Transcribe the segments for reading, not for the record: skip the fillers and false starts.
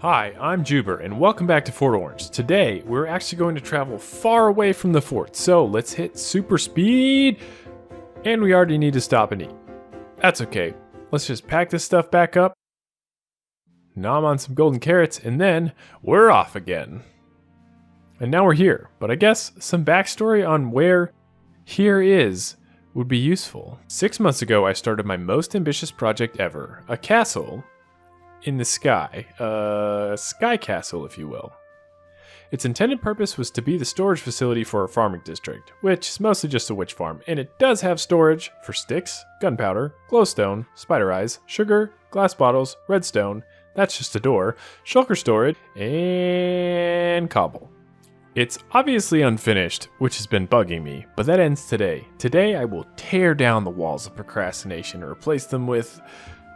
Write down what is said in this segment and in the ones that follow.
Hi, I'm Juber, and welcome back to Fort Orange. Today, we're actually going to travel far away from the fort, so let's hit super speed, and we already need to stop and eat. That's okay, let's just pack this stuff back up, nom on some golden carrots, and then we're off again. And now we're here, but I guess some backstory on where here is would be useful. 6 months ago, I started my most ambitious project ever, a castle in the sky, a sky castle, if you will. Its intended purpose was to be the storage facility for a farming district, which is mostly just a witch farm, and it does have storage for sticks, gunpowder, glowstone, spider eyes, sugar, glass bottles, redstone, that's just a door, shulker storage, and cobble. It's obviously unfinished, which has been bugging me, but that ends today. Today I will tear down the walls of procrastination and replace them with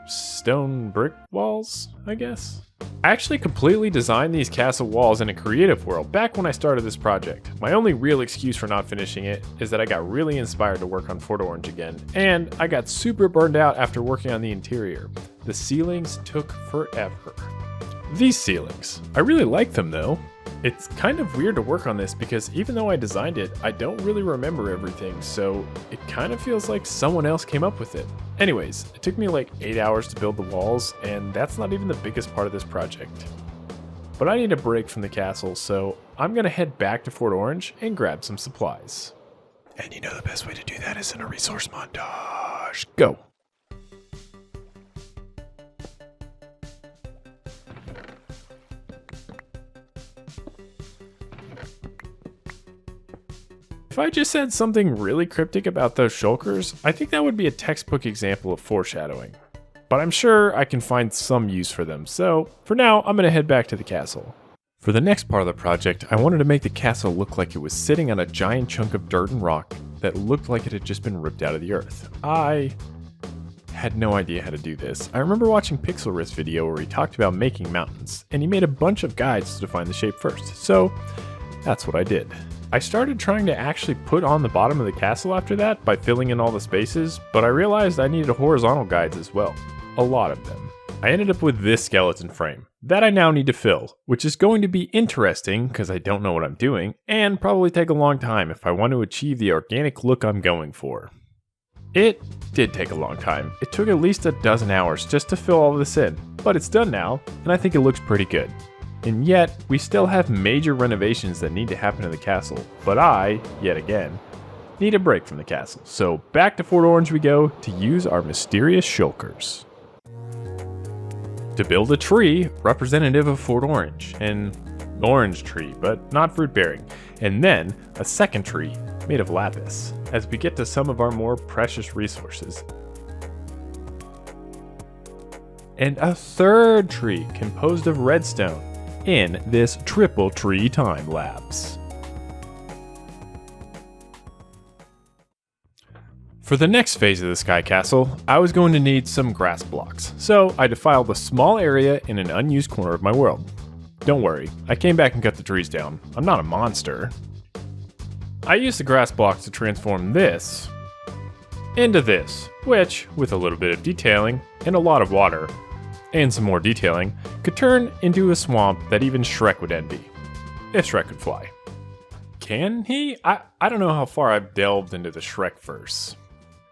stone brick walls, I guess. I actually completely designed these castle walls in a creative world back when I started this project. My only real excuse for not finishing it is that I got really inspired to work on Fort Orange again, and I got super burned out after working on the interior. The ceilings took forever. These ceilings, I really like them though. It's kind of weird to work on this because even though I designed it, I don't really remember everything, so it kind of feels like someone else came up with it. Anyways, it took me like 8 hours to build the walls, and that's not even the biggest part of this project. But I need a break from the castle, so I'm gonna head back to Fort Orange and grab some supplies. And you know the best way to do that is in a resource montage. Go! If I just said something really cryptic about those shulkers, I think that would be a textbook example of foreshadowing. But I'm sure I can find some use for them, so for now, I'm gonna head back to the castle. For the next part of the project, I wanted to make the castle look like it was sitting on a giant chunk of dirt and rock that looked like it had just been ripped out of the earth. I had no idea how to do this. I remember watching Pixel Riff's video where he talked about making mountains, and he made a bunch of guides to define the shape first, so that's what I did. I started trying to actually put on the bottom of the castle after that by filling in all the spaces, but I realized I needed horizontal guides as well. A lot of them. I ended up with this skeleton frame that I now need to fill, which is going to be interesting because I don't know what I'm doing, and probably take a long time if I want to achieve the organic look I'm going for. It did take a long time. It took at least a dozen hours just to fill all this in, but it's done now, and I think it looks pretty good. And yet, we still have major renovations that need to happen to the castle, but I, yet again, need a break from the castle. So back to Fort Orange we go to use our mysterious shulkers. To build a tree representative of Fort Orange, an orange tree, but not fruit bearing, and then a second tree made of lapis, as we get to some of our more precious resources. And a third tree composed of redstone, in this triple tree time lapse. For the next phase of the sky castle, I was going to need some grass blocks, so I defiled a small area in an unused corner of my world. Don't worry, I came back and cut the trees down. I'm not a monster. I used the grass blocks to transform this into this, which, with a little bit of detailing and a lot of water, and some more detailing, could turn into a swamp that even Shrek would envy. If Shrek could fly. Can he? I don't know how far I've delved into the Shrek verse.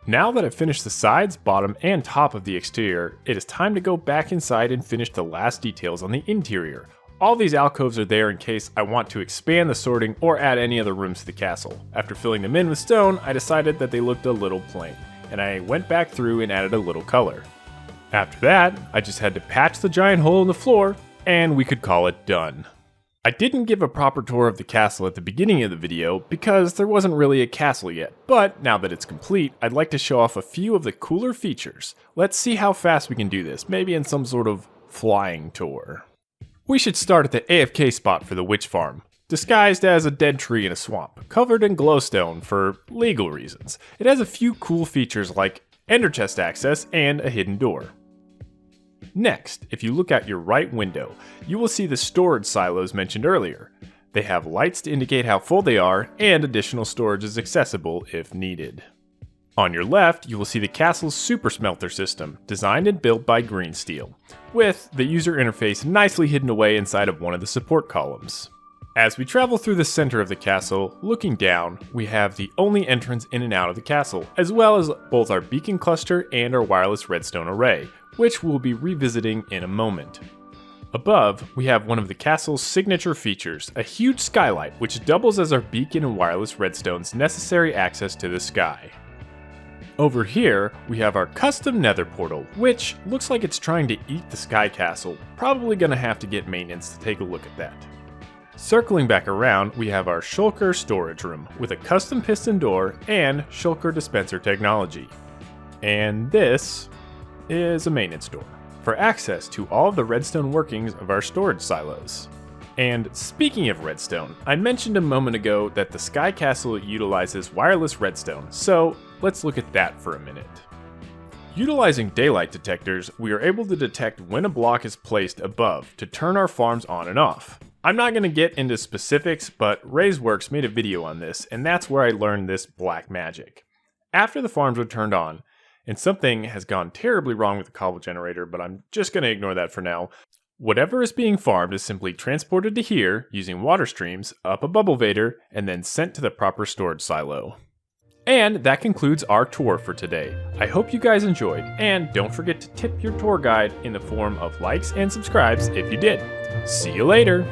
Now that I've finished the sides, bottom, and top of the exterior, it is time to go back inside and finish the last details on the interior. All these alcoves are there in case I want to expand the sorting or add any other rooms to the castle. After filling them in with stone, I decided that they looked a little plain, and I went back through and added a little color. After that, I just had to patch the giant hole in the floor, and we could call it done. I didn't give a proper tour of the castle at the beginning of the video because there wasn't really a castle yet, but now that it's complete, I'd like to show off a few of the cooler features. Let's see how fast we can do this, maybe in some sort of flying tour. We should start at the AFK spot for the witch farm, disguised as a dead tree in a swamp, covered in glowstone for legal reasons. It has a few cool features like ender chest access and a hidden door. Next, if you look out your right window, you will see the storage silos mentioned earlier. They have lights to indicate how full they are, and additional storage is accessible if needed. On your left, you will see the castle's super smelter system, designed and built by Green Steel, with the user interface nicely hidden away inside of one of the support columns. As we travel through the center of the castle, looking down, we have the only entrance in and out of the castle, as well as both our beacon cluster and our wireless redstone array, which we'll be revisiting in a moment. Above, we have one of the castle's signature features, a huge skylight which doubles as our beacon and wireless redstone's necessary access to the sky. Over here, we have our custom nether portal, which looks like it's trying to eat the sky castle. Probably gonna have to get maintenance to take a look at that. Circling back around, we have our shulker storage room with a custom piston door and shulker dispenser technology. And this is a maintenance door for access to all of the redstone workings of our storage silos. And speaking of redstone, I mentioned a moment ago that the Sky Castle utilizes wireless redstone, so let's look at that for a minute. Utilizing daylight detectors, we are able to detect when a block is placed above to turn our farms on and off. I'm not going to get into specifics, but RayzWorks made a video on this, and that's where I learned this black magic. After the farms are turned on, and something has gone terribly wrong with the cobble generator, but I'm just going to ignore that for now, whatever is being farmed is simply transported to here using water streams, up a bubble vader, and then sent to the proper storage silo. And that concludes our tour for today. I hope you guys enjoyed, and don't forget to tip your tour guide in the form of likes and subscribes if you did. See you later!